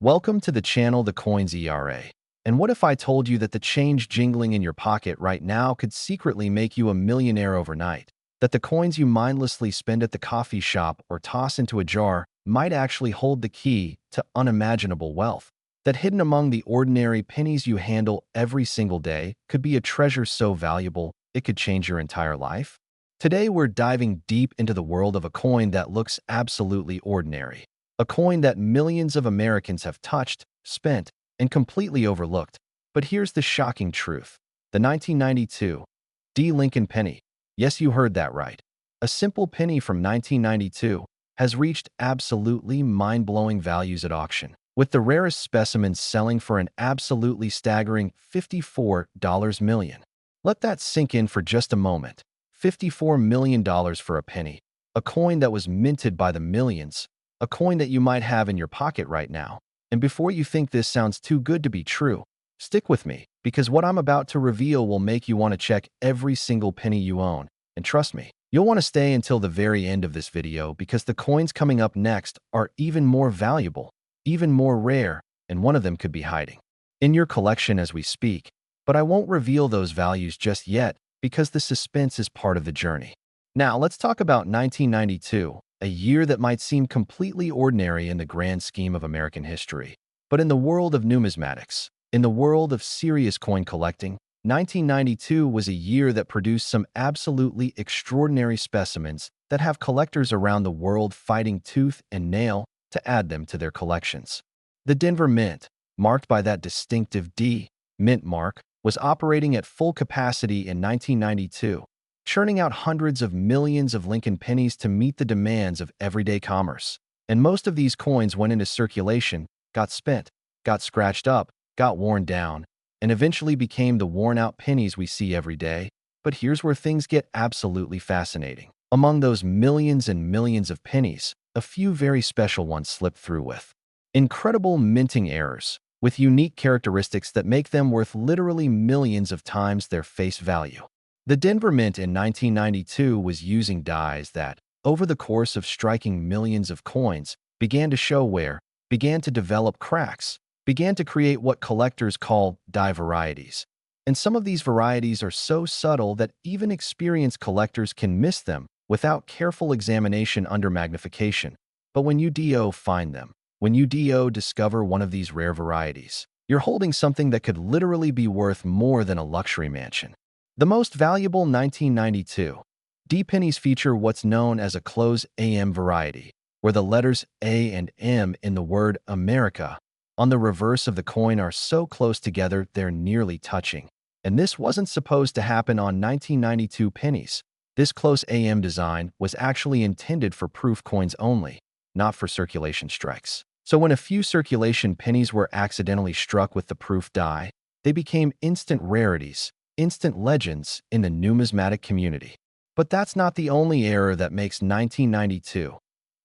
Welcome to the channel The Coins ERA. And what if I told you that the change jingling in your pocket right now could secretly make you a millionaire overnight? That the coins you mindlessly spend at the coffee shop or toss into a jar might actually hold the key to unimaginable wealth? That hidden among the ordinary pennies you handle every single day could be a treasure so valuable it could change your entire life? Today we're diving deep into the world of a coin that looks absolutely ordinary. A coin that millions of Americans have touched, spent, and completely overlooked. But here's the shocking truth. The 1992 D. Lincoln penny. Yes, you heard that right. A simple penny from 1992 has reached absolutely mind-blowing values at auction, with the rarest specimens selling for an absolutely staggering $54 million. Let that sink in for just a moment. $54 million for a penny, a coin that was minted by the millions, a coin that you might have in your pocket right now. And before you think this sounds too good to be true, stick with me, because what I'm about to reveal will make you want to check every single penny you own. And trust me, you'll want to stay until the very end of this video because the coins coming up next are even more valuable, even more rare, and one of them could be hiding in your collection as we speak. But I won't reveal those values just yet because the suspense is part of the journey. Now, let's talk about 1992. A year that might seem completely ordinary in the grand scheme of American history. But in the world of numismatics, in the world of serious coin collecting, 1992 was a year that produced some absolutely extraordinary specimens that have collectors around the world fighting tooth and nail to add them to their collections. The Denver Mint, marked by that distinctive D Mint mark, was operating at full capacity in 1992, churning out hundreds of millions of Lincoln pennies to meet the demands of everyday commerce. And most of these coins went into circulation, got spent, got scratched up, got worn down, and eventually became the worn-out pennies we see every day. But here's where things get absolutely fascinating. Among those millions and millions of pennies, a few very special ones slipped through with incredible minting errors, with unique characteristics that make them worth literally millions of times their face value. The Denver Mint in 1992 was using dies that, over the course of striking millions of coins, began to show wear, began to develop cracks, began to create what collectors call die varieties. And some of these varieties are so subtle that even experienced collectors can miss them without careful examination under magnification. But when you find them, when you discover one of these rare varieties, you're holding something that could literally be worth more than a luxury mansion. The most valuable 1992 D pennies feature what's known as a close AM variety, where the letters A and M in the word America on the reverse of the coin are so close together they're nearly touching. And this wasn't supposed to happen on 1992 pennies. This close AM design was actually intended for proof coins only, not for circulation strikes. So when a few circulation pennies were accidentally struck with the proof die, they became instant rarities, instant legends in the numismatic community. But that's not the only error that makes 1992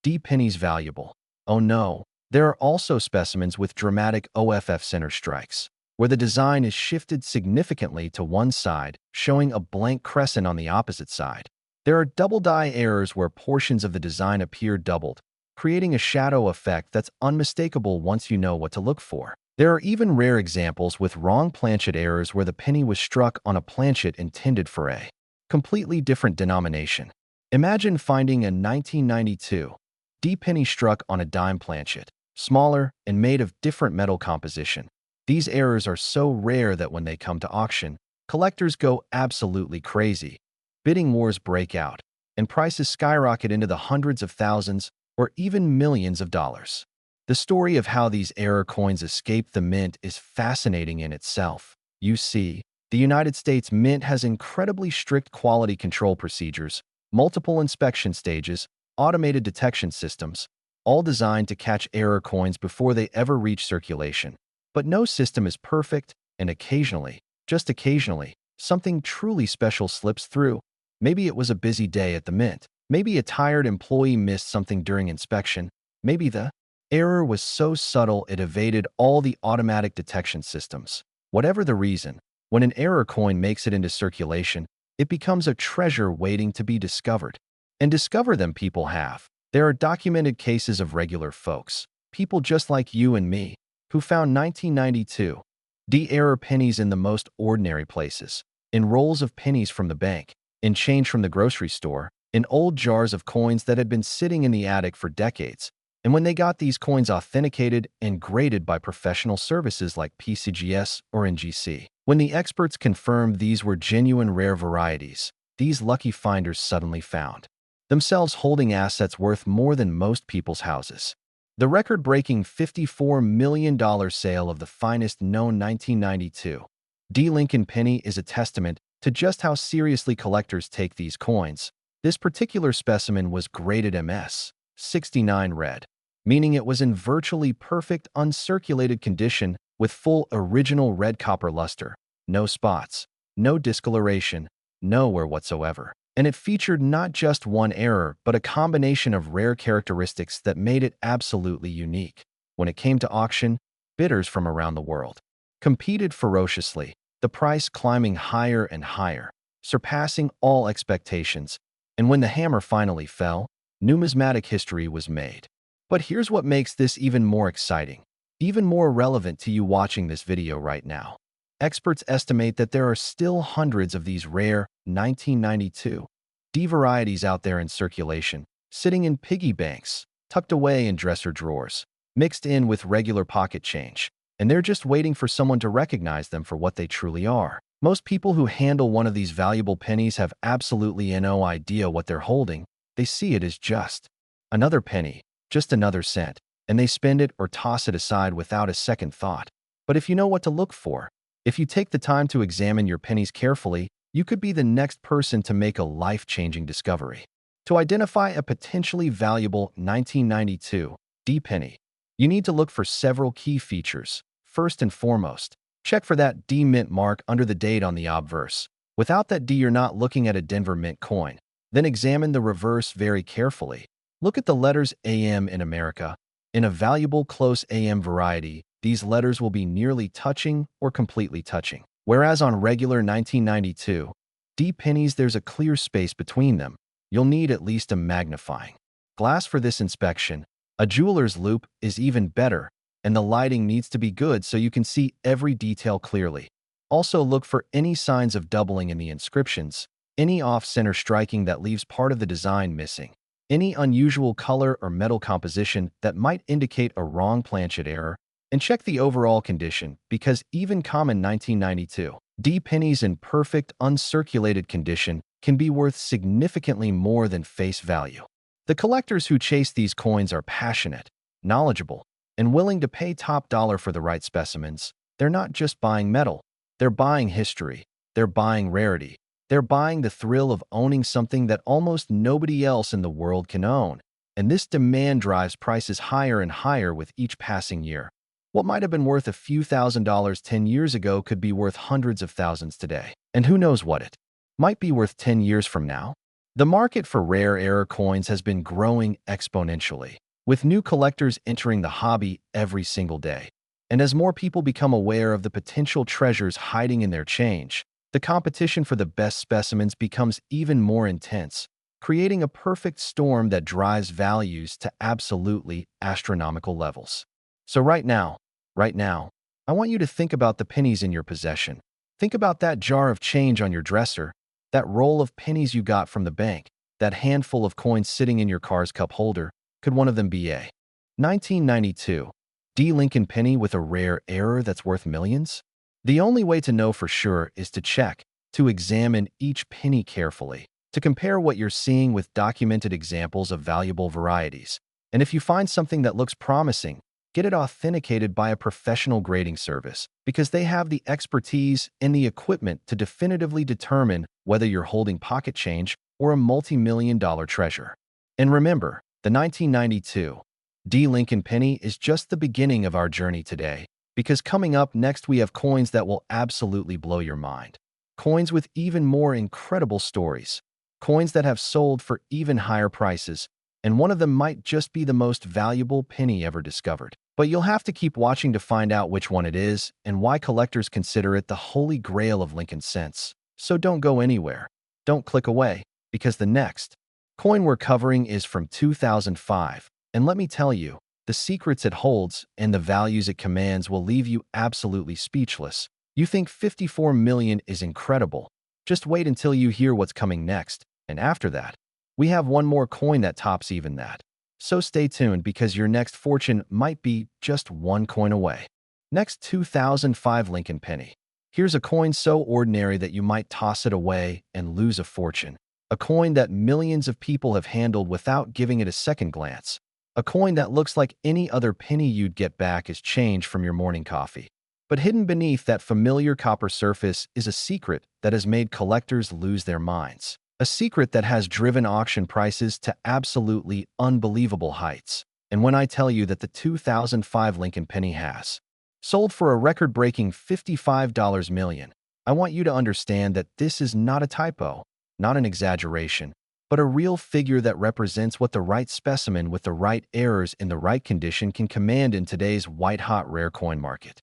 D pennies valuable. Oh no, there are also specimens with dramatic OFF center strikes, where the design is shifted significantly to one side, showing a blank crescent on the opposite side. There are double die errors where portions of the design appear doubled, creating a shadow effect that's unmistakable once you know what to look for. There are even rare examples with wrong planchet errors where the penny was struck on a planchet intended for a completely different denomination. Imagine finding a 1992 D penny struck on a dime planchet, smaller and made of different metal composition. These errors are so rare that when they come to auction, collectors go absolutely crazy. Bidding wars break out, and prices skyrocket into the hundreds of thousands or even millions of dollars. The story of how these error coins escaped the mint is fascinating in itself. You see, the United States Mint has incredibly strict quality control procedures, multiple inspection stages, automated detection systems, all designed to catch error coins before they ever reach circulation. But no system is perfect, and occasionally, just occasionally, something truly special slips through. Maybe it was a busy day at the mint. Maybe a tired employee missed something during inspection. Maybe the error was so subtle it evaded all the automatic detection systems. Whatever the reason, when an error coin makes it into circulation, it becomes a treasure waiting to be discovered. And discover them people have. There are documented cases of regular folks, people just like you and me, who found 1992 D-era pennies in the most ordinary places, in rolls of pennies from the bank, in change from the grocery store, in old jars of coins that had been sitting in the attic for decades. And when they got these coins authenticated and graded by professional services like PCGS or NGC, when the experts confirmed these were genuine rare varieties, these lucky finders suddenly found themselves holding assets worth more than most people's houses. The record-breaking $54 million sale of the finest known 1992 D. Lincoln penny is a testament to just how seriously collectors take these coins. This particular specimen was graded MS 69 red, meaning it was in virtually perfect uncirculated condition with full original red copper luster, no spots, no discoloration, nowhere whatsoever. And it featured not just one error, but a combination of rare characteristics that made it absolutely unique. When it came to auction, bidders from around the world competed ferociously, the price climbing higher and higher, surpassing all expectations. And when the hammer finally fell, numismatic history was made. But here's what makes this even more exciting, even more relevant to you watching this video right now. Experts estimate that there are still hundreds of these rare 1992 D varieties out there in circulation, sitting in piggy banks, tucked away in dresser drawers, mixed in with regular pocket change, and they're just waiting for someone to recognize them for what they truly are. Most people who handle one of these valuable pennies have absolutely no idea what they're holding. They see it as just another penny, just another cent, and they spend it or toss it aside without a second thought. But if you know what to look for, if you take the time to examine your pennies carefully, you could be the next person to make a life-changing discovery. To identify a potentially valuable 1992 D penny, you need to look for several key features. First and foremost, check for that D mint mark under the date on the obverse. Without that D, you're not looking at a Denver Mint coin. Then examine the reverse very carefully. Look at the letters AM in America. In a valuable close AM variety, these letters will be nearly touching or completely touching. Whereas on regular 1992 D pennies, there's a clear space between them. You'll need at least a magnifying glass for this inspection. A jeweler's loupe is even better, and the lighting needs to be good so you can see every detail clearly. Also look for any signs of doubling in the inscriptions, any off-center striking that leaves part of the design missing, any unusual color or metal composition that might indicate a wrong planchet error, and check the overall condition, because even common 1992 D pennies in perfect uncirculated condition can be worth significantly more than face value. The collectors who chase these coins are passionate, knowledgeable, and willing to pay top dollar for the right specimens. They're not just buying metal, they're buying history, they're buying rarity, they're buying the thrill of owning something that almost nobody else in the world can own. And this demand drives prices higher and higher with each passing year. What might have been worth a few $1,000s 10 years ago could be worth hundreds of thousands today. And who knows what it might be worth 10 years from now. The market for rare error coins has been growing exponentially, with new collectors entering the hobby every single day. And as more people become aware of the potential treasures hiding in their change, the competition for the best specimens becomes even more intense, creating a perfect storm that drives values to absolutely astronomical levels. So right now, I want you to think about the pennies in your possession. Think about that jar of change on your dresser, that roll of pennies you got from the bank, that handful of coins sitting in your car's cup holder. Could one of them be a 1992 D. Lincoln penny with a rare error that's worth millions? The only way to know for sure is to check, to examine each penny carefully, to compare what you're seeing with documented examples of valuable varieties. And if you find something that looks promising, get it authenticated by a professional grading service, because they have the expertise and the equipment to definitively determine whether you're holding pocket change or a multi-million-dollar treasure. And remember, the 1992 D. Lincoln penny is just the beginning of our journey today, because coming up next we have coins that will absolutely blow your mind. Coins with even more incredible stories. Coins that have sold for even higher prices, and one of them might just be the most valuable penny ever discovered. But you'll have to keep watching to find out which one it is and why collectors consider it the holy grail of Lincoln cents. So don't go anywhere. Don't click away, because the next coin we're covering is from 2005. And let me tell you, The secrets it holds and the values it commands will leave you absolutely speechless. You think 54 million is incredible. Just wait until you hear what's coming next, and after that, we have one more coin that tops even that. So stay tuned because your next fortune might be just one coin away. Next, 2005 Lincoln Penny. Here's a coin so ordinary that you might toss it away and lose a fortune. A coin that millions of people have handled without giving it a second glance. A coin that looks like any other penny you'd get back as change from your morning coffee. But hidden beneath that familiar copper surface is a secret that has made collectors lose their minds. A secret that has driven auction prices to absolutely unbelievable heights. And when I tell you that the 2005 Lincoln Penny has sold for a record-breaking $55 million, I want you to understand that this is not a typo, not an exaggeration, but a real figure that represents what the right specimen with the right errors in the right condition can command in today's white-hot rare coin market.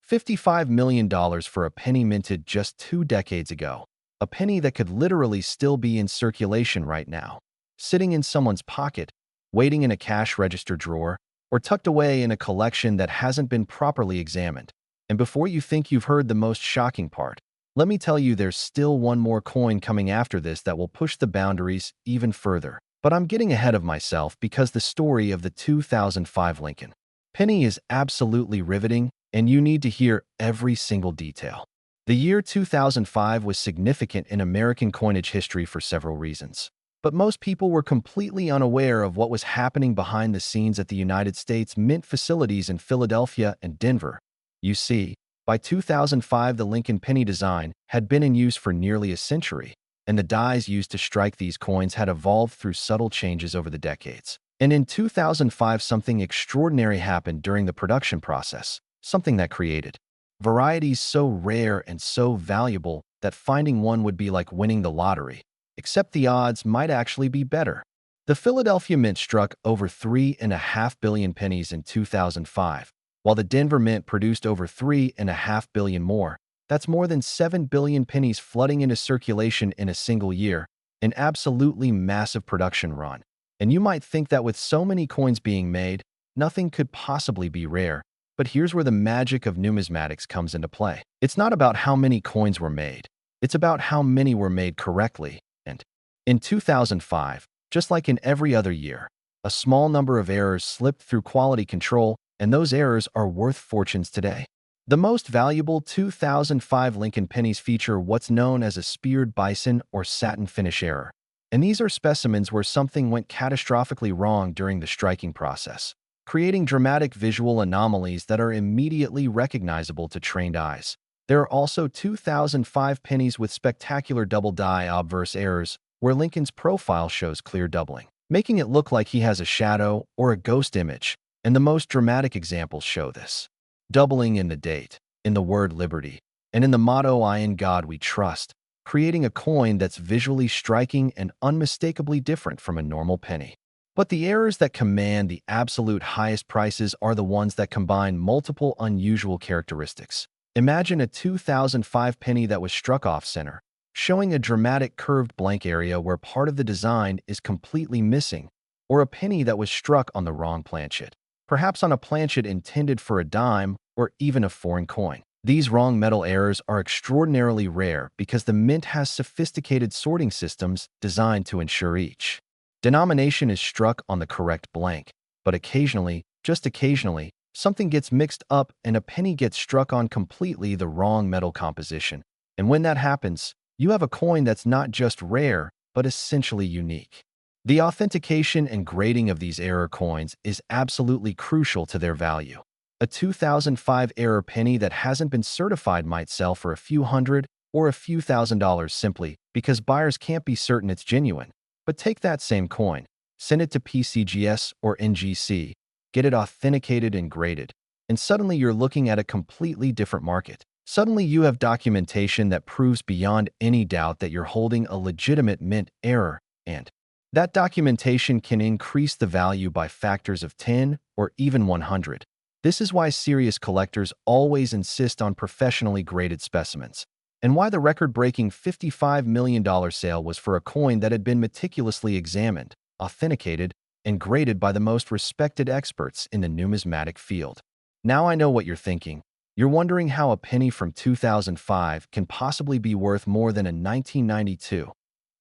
$55 million for a penny minted just 2 decades ago. A penny that could literally still be in circulation right now, sitting in someone's pocket, waiting in a cash register drawer, or tucked away in a collection that hasn't been properly examined. And before you think you've heard the most shocking part, let me tell you there's still one more coin coming after this that will push the boundaries even further. But I'm getting ahead of myself because the story of the 2005 Lincoln Penny is absolutely riveting, and you need to hear every single detail. The year 2005 was significant in American coinage history for several reasons. But most people were completely unaware of what was happening behind the scenes at the United States Mint facilities in Philadelphia and Denver. You see, by 2005, the Lincoln Penny design had been in use for nearly a century, and the dies used to strike these coins had evolved through subtle changes over the decades. And in 2005, something extraordinary happened during the production process, something that created varieties so rare and so valuable that finding one would be like winning the lottery, except the odds might actually be better. The Philadelphia Mint struck over 3.5 billion pennies in 2005, while the Denver Mint produced over 3.5 billion more. That's more than 7 billion pennies flooding into circulation in a single year, an absolutely massive production run. And you might think that with so many coins being made, nothing could possibly be rare. But here's where the magic of numismatics comes into play. It's not about how many coins were made. It's about how many were made correctly. And in 2005, just like in every other year, a small number of errors slipped through quality control, and those errors are worth fortunes today. The most valuable 2005 Lincoln pennies feature what's known as a speared bison or satin finish error. And these are specimens where something went catastrophically wrong during the striking process, creating dramatic visual anomalies that are immediately recognizable to trained eyes. There are also 2005 pennies with spectacular double die obverse errors, where Lincoln's profile shows clear doubling, making it look like he has a shadow or a ghost image, and the most dramatic examples show this. Doubling in the date, in the word liberty, and in the motto "I in God we trust," creating a coin that's visually striking and unmistakably different from a normal penny. But the errors that command the absolute highest prices are the ones that combine multiple unusual characteristics. Imagine a 2005 penny that was struck off-center, showing a dramatic curved blank area where part of the design is completely missing, or a penny that was struck on the wrong planchet, perhaps on a planchet intended for a dime or even a foreign coin. These wrong metal errors are extraordinarily rare because the Mint has sophisticated sorting systems designed to ensure each denomination is struck on the correct blank. But occasionally, just occasionally, something gets mixed up and a penny gets struck on completely the wrong metal composition. And when that happens, you have a coin that's not just rare, but essentially unique. The authentication and grading of these error coins is absolutely crucial to their value. A 2005 error penny that hasn't been certified might sell for a few hundred or a few $1,000s simply because buyers can't be certain it's genuine. But take that same coin, send it to PCGS or NGC, get it authenticated and graded, and suddenly you're looking at a completely different market. Suddenly you have documentation that proves beyond any doubt that you're holding a legitimate mint error, and that documentation can increase the value by factors of 10 or even 100. This is why serious collectors always insist on professionally graded specimens, and why the record-breaking $55 million sale was for a coin that had been meticulously examined, authenticated, and graded by the most respected experts in the numismatic field. Now I know what you're thinking. You're wondering how a penny from 2005 can possibly be worth more than a 1992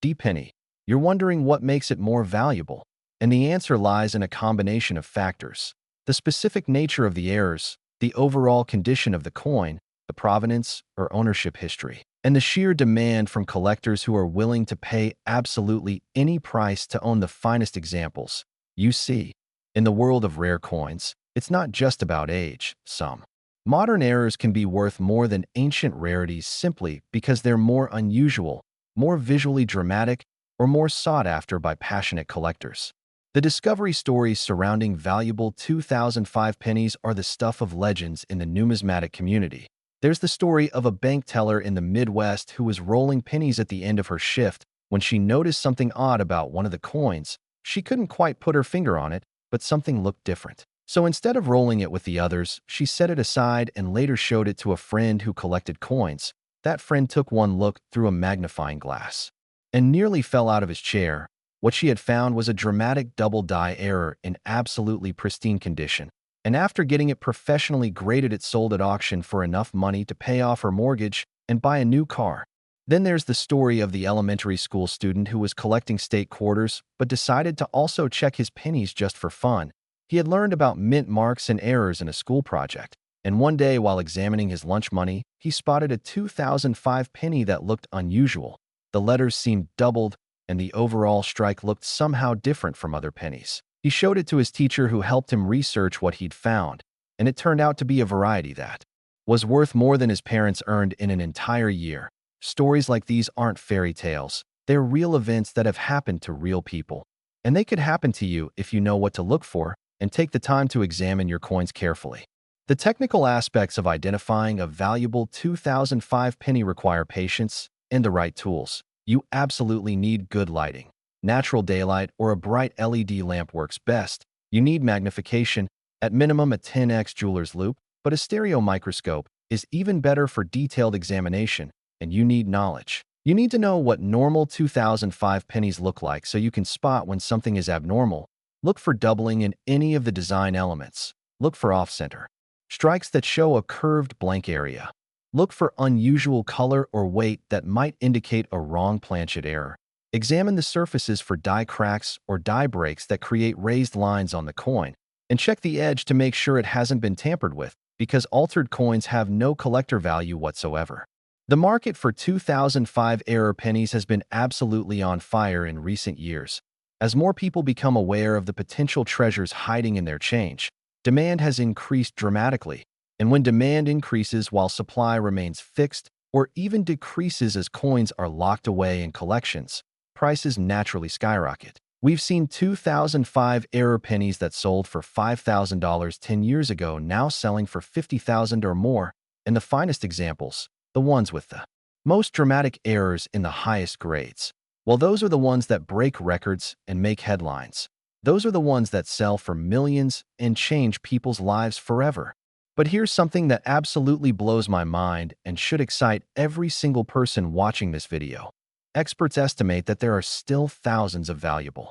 D penny. You're wondering what makes it more valuable. And the answer lies in a combination of factors: the specific nature of the errors, the overall condition of the coin, the provenance or ownership history, and the sheer demand from collectors who are willing to pay absolutely any price to own the finest examples. You see, in the world of rare coins, it's not just about age. Some modern errors can be worth more than ancient rarities simply because they're more unusual, more visually dramatic, or more sought after by passionate collectors. The discovery stories surrounding valuable 2005 pennies are the stuff of legends in the numismatic community. There's the story of a bank teller in the Midwest who was rolling pennies at the end of her shift when she noticed something odd about one of the coins. She couldn't quite put her finger on it, but something looked different. So instead of rolling it with the others, she set it aside and later showed it to a friend who collected coins. That friend took one look through a magnifying glass and nearly fell out of his chair. What she had found was a dramatic double die error in absolutely pristine condition. And after getting it professionally graded, it sold at auction for enough money to pay off her mortgage and buy a new car. Then there's the story of the elementary school student who was collecting state quarters but decided to also check his pennies just for fun. He had learned about mint marks and errors in a school project, and one day while examining his lunch money, he spotted a 2005 penny that looked unusual. The letters seemed doubled, and the overall strike looked somehow different from other pennies. He showed it to his teacher, who helped him research what he'd found, and it turned out to be a variety that was worth more than his parents earned in an entire year. Stories like these aren't fairy tales. They're real events that have happened to real people. And they could happen to you if you know what to look for and take the time to examine your coins carefully. The technical aspects of identifying a valuable 2005 penny require patience and the right tools. You absolutely need good lighting. Natural daylight or a bright LED lamp works best. You need magnification, at minimum a 10x jeweler's loupe, but a stereo microscope is even better for detailed examination. And you need knowledge. You need to know what normal 2005 pennies look like so you can spot when something is abnormal. Look for doubling in any of the design elements. Look for off-center strikes that show a curved blank area. Look for unusual color or weight that might indicate a wrong planchet error. Examine the surfaces for die cracks or die breaks that create raised lines on the coin, and check the edge to make sure it hasn't been tampered with, because altered coins have no collector value whatsoever. The market for 2005 error pennies has been absolutely on fire in recent years. As more people become aware of the potential treasures hiding in their change, demand has increased dramatically. And when demand increases while supply remains fixed or even decreases as coins are locked away in collections, prices naturally skyrocket. We've seen 2005 error pennies that sold for $5,000 10 years ago now selling for $50,000 or more, and the finest examples, the ones with the most dramatic errors in the highest grades, well, those are the ones that break records and make headlines. Those are the ones that sell for millions and change people's lives forever. But here's something that absolutely blows my mind and should excite every single person watching this video. Experts estimate that there are still thousands of valuable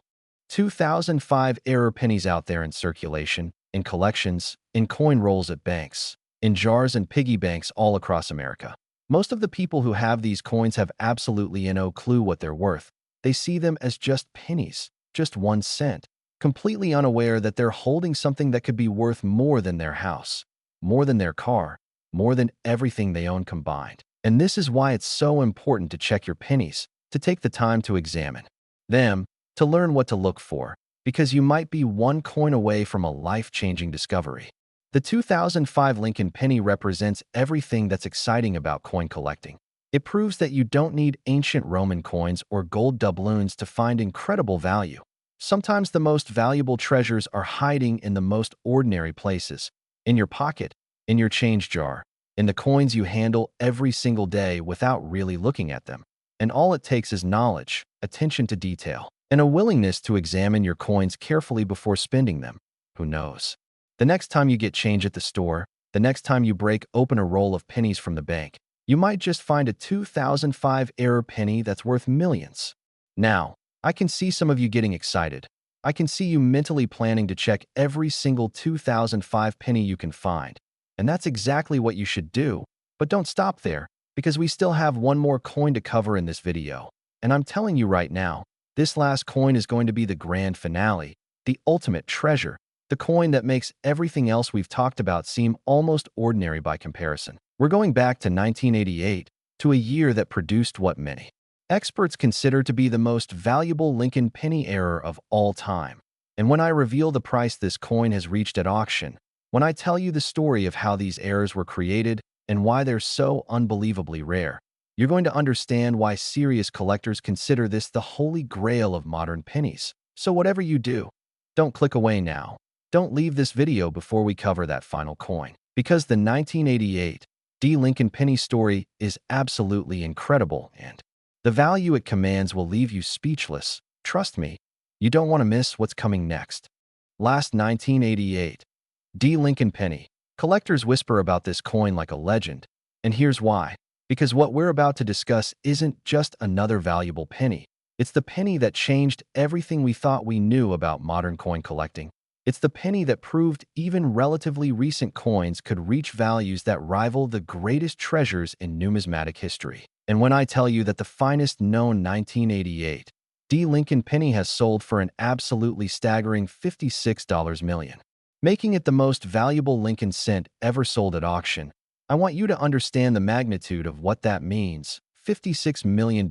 2005 error pennies out there in circulation, in collections, in coin rolls at banks, in jars and piggy banks all across America. Most of the people who have these coins have absolutely no clue what they're worth. They see them as just pennies, just 1 cent, completely unaware that they're holding something that could be worth more than their house, more than their car, more than everything they own combined. And this is why it's so important to check your pennies, to take the time to examine them, to learn what to look for, because you might be one coin away from a life-changing discovery. The 2005 Lincoln penny represents everything that's exciting about coin collecting. It proves that you don't need ancient Roman coins or gold doubloons to find incredible value. Sometimes the most valuable treasures are hiding in the most ordinary places, in your pocket, in your change jar, in the coins you handle every single day without really looking at them. And all it takes is knowledge, attention to detail, and a willingness to examine your coins carefully before spending them. Who knows? The next time you get change at the store, the next time you break open a roll of pennies from the bank, you might just find a 2005 error penny that's worth millions. Now, I can see some of you getting excited. I can see you mentally planning to check every single 2005 penny you can find. And that's exactly what you should do. But don't stop there, because we still have one more coin to cover in this video. And I'm telling you right now, this last coin is going to be the grand finale, the ultimate treasure, the coin that makes everything else we've talked about seem almost ordinary by comparison. We're going back to 1988, to a year that produced what many experts consider to be the most valuable Lincoln penny era of all time. And when I reveal the price this coin has reached at auction, when I tell you the story of how these eras were created and why they're so unbelievably rare, you're going to understand why serious collectors consider this the holy grail of modern pennies. So whatever you do, don't click away now. Don't leave this video before we cover that final coin, because the 1988 D. Lincoln penny story is absolutely incredible, and the value it commands will leave you speechless. Trust me, you don't want to miss what's coming next. Last 1988 D. Lincoln penny. Collectors whisper about this coin like a legend, and here's why. Because what we're about to discuss isn't just another valuable penny. It's the penny that changed everything we thought we knew about modern coin collecting. It's the penny that proved even relatively recent coins could reach values that rival the greatest treasures in numismatic history. And when I tell you that the finest known 1988 D. Lincoln penny has sold for an absolutely staggering $56 million, making it the most valuable Lincoln cent ever sold at auction, I want you to understand the magnitude of what that means. $56 million.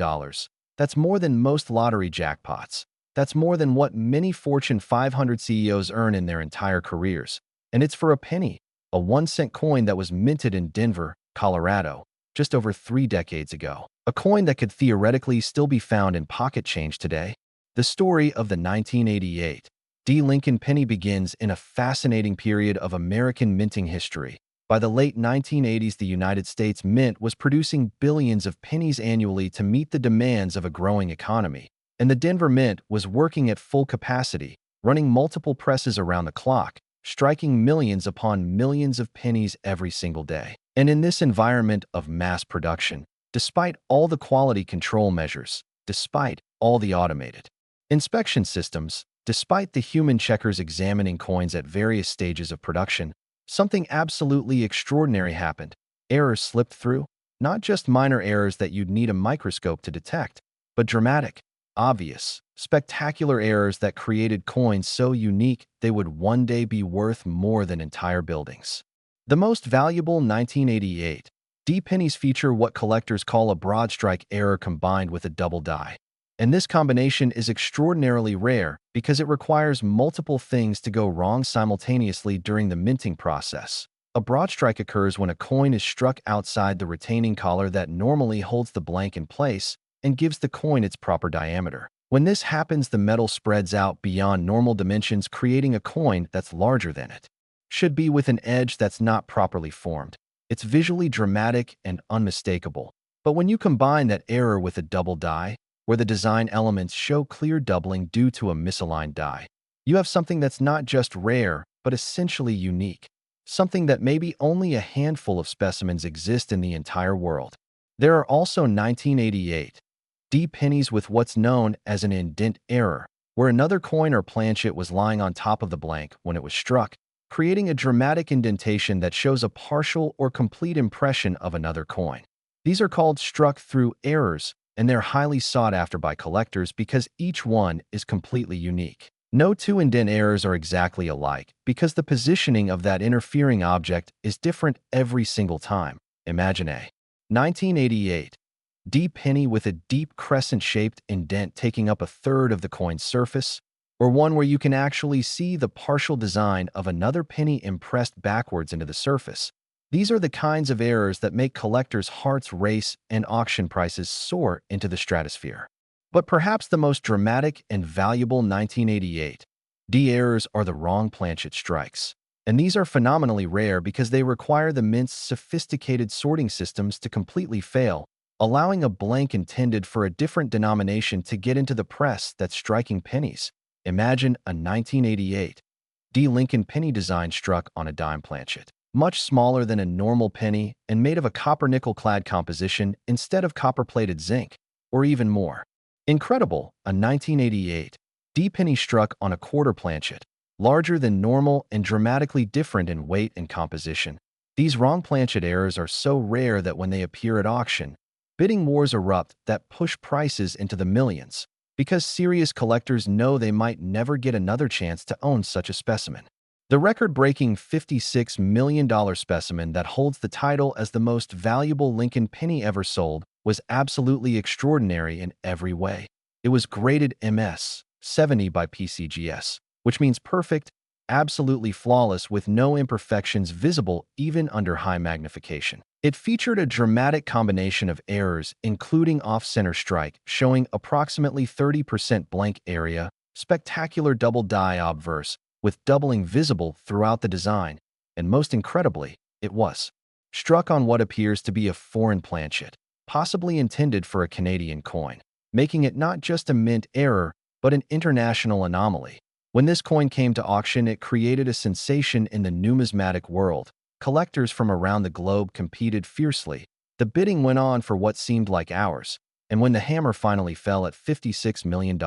That's more than most lottery jackpots. That's more than what many Fortune 500 CEOs earn in their entire careers. And it's for a penny, a 1-cent coin that was minted in Denver, Colorado, just over 3 decades ago. A coin that could theoretically still be found in pocket change today. The story of the 1988 D. Lincoln penny begins in a fascinating period of American minting history. By the late 1980s, the United States Mint was producing billions of pennies annually to meet the demands of a growing economy. And the Denver Mint was working at full capacity, running multiple presses around the clock, striking millions upon millions of pennies every single day. And in this environment of mass production, despite all the quality control measures, despite all the automated inspection systems, despite the human checkers examining coins at various stages of production, something absolutely extraordinary happened. Errors slipped through, not just minor errors that you'd need a microscope to detect, but dramatic, obvious, spectacular errors that created coins so unique they would one day be worth more than entire buildings. The most valuable 1988 D pennies feature what collectors call a broadstrike error combined with a double die. And this combination is extraordinarily rare because it requires multiple things to go wrong simultaneously during the minting process. A broadstrike occurs when a coin is struck outside the retaining collar that normally holds the blank in place and gives the coin its proper diameter. When this happens, the metal spreads out beyond normal dimensions, creating a coin that's larger than it should be with an edge that's not properly formed. It's visually dramatic and unmistakable. But when you combine that error with a double die, where the design elements show clear doubling due to a misaligned die, you have something that's not just rare, but essentially unique. Something that maybe only a handful of specimens exist in the entire world. There are also 1988 D pennies with what's known as an indent error, where another coin or planchet was lying on top of the blank when it was struck, creating a dramatic indentation that shows a partial or complete impression of another coin. These are called struck-through errors, and they're highly sought after by collectors because each one is completely unique. No two indent errors are exactly alike because the positioning of that interfering object is different every single time. Imagine a 1988 D penny with a deep crescent-shaped indent taking up a third of the coin's surface, or one where you can actually see the partial design of another penny impressed backwards into the surface. These are the kinds of errors that make collectors' hearts race and auction prices soar into the stratosphere. But perhaps the most dramatic and valuable 1988 D errors are the wrong planchet strikes. And these are phenomenally rare because they require the Mint's sophisticated sorting systems to completely fail, allowing a blank intended for a different denomination to get into the press that's striking pennies. Imagine a 1988 D. Lincoln penny design struck on a dime planchet, much smaller than a normal penny and made of a copper-nickel-clad composition instead of copper-plated zinc, or even more. Incredible, a 1988 D penny struck on a quarter planchet, larger than normal and dramatically different in weight and composition. These wrong planchet errors are so rare that when they appear at auction, bidding wars erupt that push prices into the millions, because serious collectors know they might never get another chance to own such a specimen. The record-breaking $56 million specimen that holds the title as the most valuable Lincoln penny ever sold was absolutely extraordinary in every way. It was graded MS 70 by PCGS, which means perfect, absolutely flawless with no imperfections visible even under high magnification. It featured a dramatic combination of errors, including off-center strike, showing approximately 30% blank area, spectacular double-die obverse, with doubling visible throughout the design, and most incredibly, it was struck on what appears to be a foreign planchet, possibly intended for a Canadian coin, making it not just a mint error, but an international anomaly. When this coin came to auction, it created a sensation in the numismatic world. Collectors from around the globe competed fiercely. The bidding went on for what seemed like hours, and when the hammer finally fell at $56 million,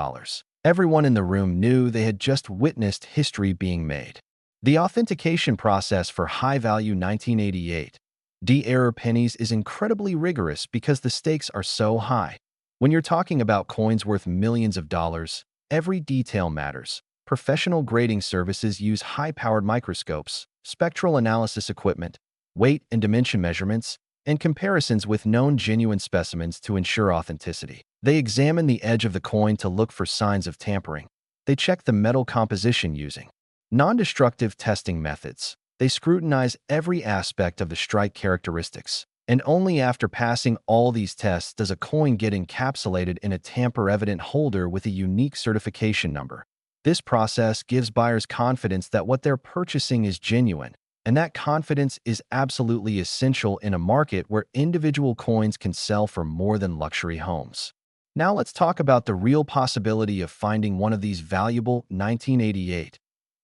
everyone in the room knew they had just witnessed history being made. The authentication process for high-value 1988 D-error pennies is incredibly rigorous because the stakes are so high. When you're talking about coins worth millions of dollars, every detail matters. Professional grading services use high-powered microscopes, spectral analysis equipment, weight and dimension measurements, and comparisons with known genuine specimens to ensure authenticity. They examine the edge of the coin to look for signs of tampering. They check the metal composition using non-destructive testing methods. They scrutinize every aspect of the strike characteristics. And only after passing all these tests does a coin get encapsulated in a tamper-evident holder with a unique certification number. This process gives buyers confidence that what they're purchasing is genuine, and that confidence is absolutely essential in a market where individual coins can sell for more than luxury homes. Now let's talk about the real possibility of finding one of these valuable 1988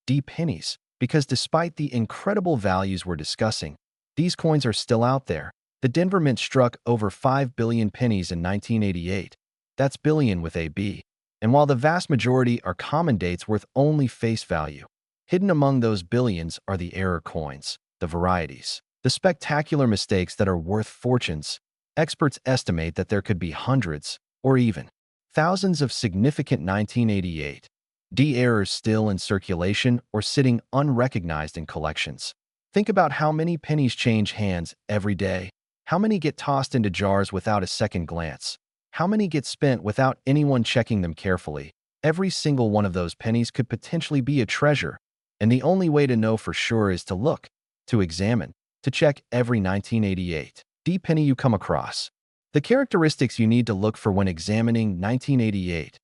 D pennies, because despite the incredible values we're discussing, these coins are still out there. The Denver Mint struck over 5 billion pennies in 1988. That's billion with a B. And while the vast majority are common dates worth only face value, hidden among those billions are the error coins, the varieties, the spectacular mistakes that are worth fortunes. Experts estimate that there could be hundreds, or even thousands of significant 1988 D errors still in circulation or sitting unrecognized in collections. Think about how many pennies change hands every day. How many get tossed into jars without a second glance? How many get spent without anyone checking them carefully? Every single one of those pennies could potentially be a treasure, and the only way to know for sure is to look, to examine, to check every 1988 D penny you come across. The characteristics you need to look for when examining 1988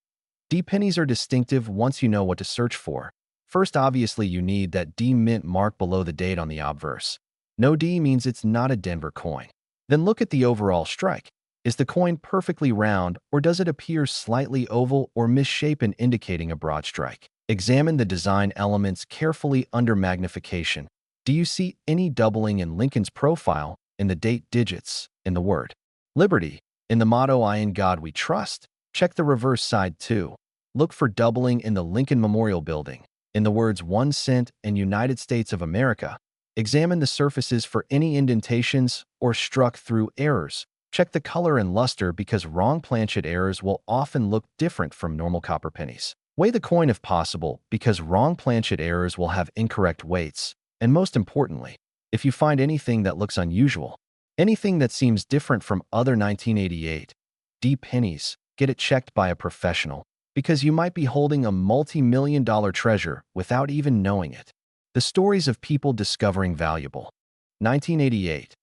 D pennies are distinctive once you know what to search for. First, obviously, you need that D mint mark below the date on the obverse. No D means it's not a Denver coin. Then look at the overall strike. Is the coin perfectly round, or does it appear slightly oval or misshapen, indicating a broad strike? Examine the design elements carefully under magnification. Do you see any doubling in Lincoln's profile, in the date digits, in the word Liberty, in the motto "I in God we trust"? Check the reverse side too. Look for doubling in the Lincoln Memorial Building, in the words 1 cent and United States of America. Examine the surfaces for any indentations or struck through errors. Check the color and luster because wrong planchet errors will often look different from normal copper pennies. Weigh the coin if possible because wrong planchet errors will have incorrect weights. And most importantly, if you find anything that looks unusual, anything that seems different from other 1988 D pennies, get it checked by a professional because you might be holding a multi-million-dollar treasure without even knowing it. The stories of people discovering valuable 1988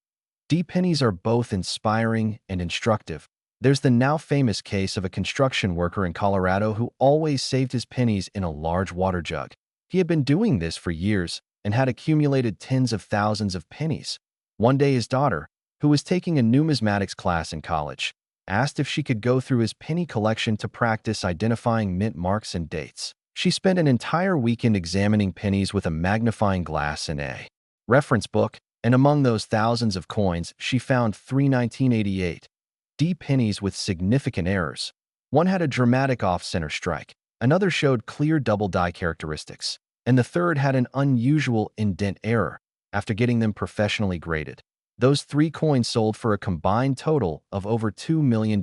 D pennies are both inspiring and instructive. There's the now famous case of a construction worker in Colorado who always saved his pennies in a large water jug. He had been doing this for years and had accumulated tens of thousands of pennies. One day his daughter, who was taking a numismatics class in college, asked if she could go through his penny collection to practice identifying mint marks and dates. She spent an entire weekend examining pennies with a magnifying glass and a reference book, and among those thousands of coins, she found 3 1988 D pennies with significant errors. One had a dramatic off-center strike. Another showed clear double die characteristics, and the third had an unusual indent error after getting them professionally graded. Those 3 coins sold for a combined total of over $2 million,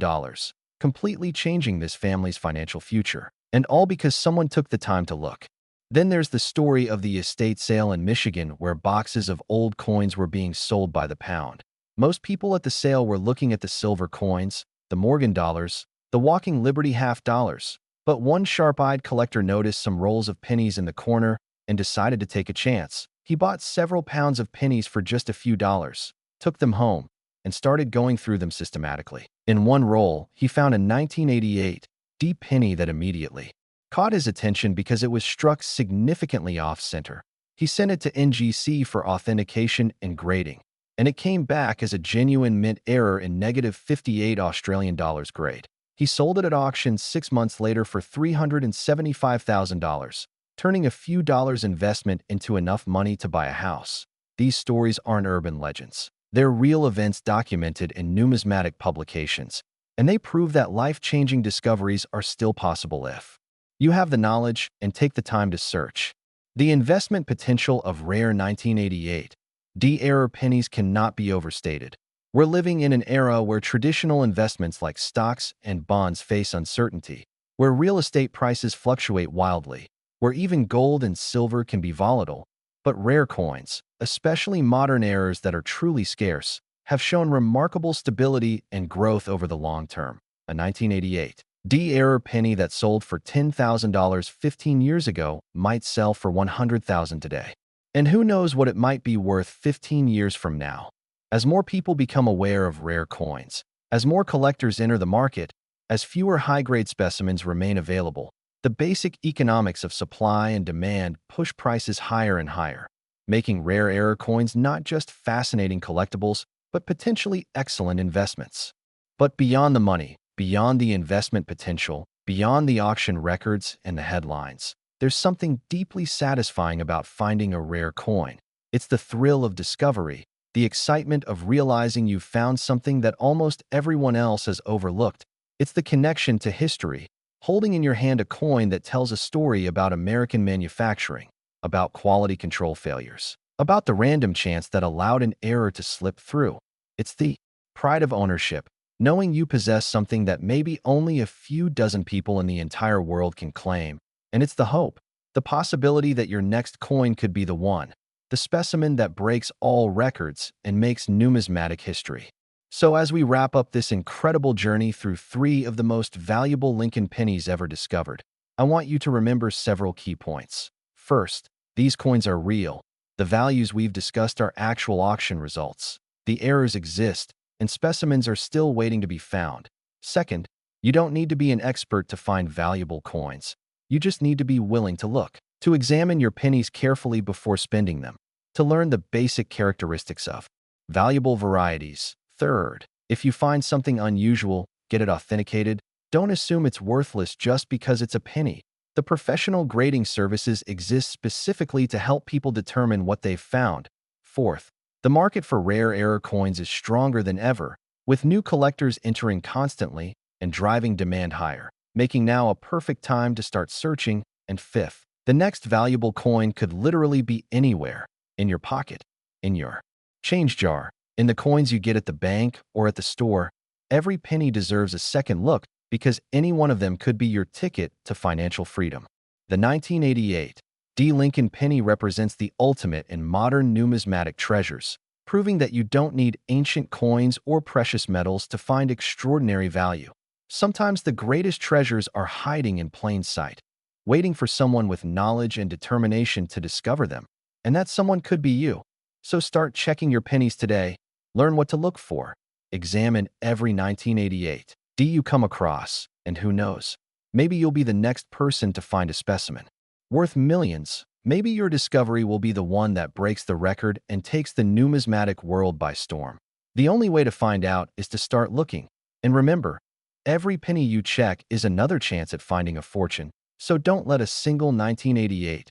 completely changing this family's financial future. And all because someone took the time to look. Then there's the story of the estate sale in Michigan where boxes of old coins were being sold by the pound. Most people at the sale were looking at the silver coins, the Morgan dollars, the walking Liberty half dollars. But one sharp-eyed collector noticed some rolls of pennies in the corner and decided to take a chance. He bought several pounds of pennies for just a few dollars, took them home, and started going through them systematically. In one roll, he found a 1988 D penny that immediately caught his attention because it was struck significantly off-center. He sent it to NGC for authentication and grading, and it came back as a genuine mint error in negative 58 Australian dollars grade. He sold it at auction 6 months later for $375,000, turning a few dollars investment into enough money to buy a house. These stories aren't urban legends. They're real events documented in numismatic publications, and they prove that life-changing discoveries are still possible if you have the knowledge and take the time to search. The investment potential of rare 1988 D-error pennies cannot be overstated. We're living in an era where traditional investments like stocks and bonds face uncertainty, where real estate prices fluctuate wildly, where even gold and silver can be volatile, but rare coins, especially modern errors that are truly scarce, have shown remarkable stability and growth over the long term. A 1988 D-error penny that sold for $10,000 15 years ago might sell for $100,000 today. And who knows what it might be worth 15 years from now. As more people become aware of rare coins, as more collectors enter the market, as fewer high-grade specimens remain available, the basic economics of supply and demand push prices higher and higher, making rare error coins not just fascinating collectibles, but potentially excellent investments. But beyond the money, beyond the investment potential, beyond the auction records and the headlines, there's something deeply satisfying about finding a rare coin. It's the thrill of discovery, the excitement of realizing you've found something that almost everyone else has overlooked. It's the connection to history, holding in your hand a coin that tells a story about American manufacturing, about quality control failures, about the random chance that allowed an error to slip through. It's the pride of ownership, knowing you possess something that maybe only a few dozen people in the entire world can claim. And it's the hope, the possibility that your next coin could be the one, the specimen that breaks all records and makes numismatic history. So as we wrap up this incredible journey through 3 of the most valuable Lincoln pennies ever discovered, I want you to remember several key points. First, these coins are real. The values we've discussed are actual auction results. The errors exist, and specimens are still waiting to be found. Second, you don't need to be an expert to find valuable coins. You just need to be willing to look, to examine your pennies carefully before spending them, to learn the basic characteristics of valuable varieties. Third, if you find something unusual, get it authenticated. Don't assume it's worthless just because it's a penny. The professional grading services exist specifically to help people determine what they've found. Fourth, the market for rare error coins is stronger than ever, with new collectors entering constantly and driving demand higher, making now a perfect time to start searching. And fifth, the next valuable coin could literally be anywhere, in your pocket, in your change jar, in the coins you get at the bank or at the store. Every penny deserves a second look because any one of them could be your ticket to financial freedom. The 1988 D. Lincoln penny represents the ultimate in modern numismatic treasures, proving that you don't need ancient coins or precious metals to find extraordinary value. Sometimes the greatest treasures are hiding in plain sight, waiting for someone with knowledge and determination to discover them. And that someone could be you. So start checking your pennies today. Learn what to look for. Examine every 1988 D you come across, and who knows, maybe you'll be the next person to find a specimen worth millions. Maybe your discovery will be the one that breaks the record and takes the numismatic world by storm. The only way to find out is to start looking. And remember, every penny you check is another chance at finding a fortune. So don't let a single 1988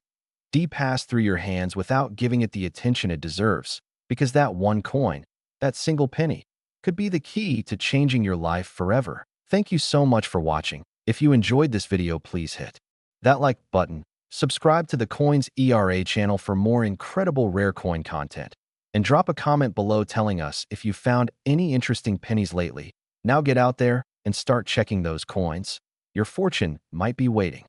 D pass through your hands without giving it the attention it deserves, because that one coin, that single penny, could be the key to changing your life forever. Thank you so much for watching. If you enjoyed this video, please hit that like button, subscribe to the Coins ERA channel for more incredible rare coin content, and drop a comment below telling us if you found any interesting pennies lately. Now get out there and start checking those coins. Your fortune might be waiting.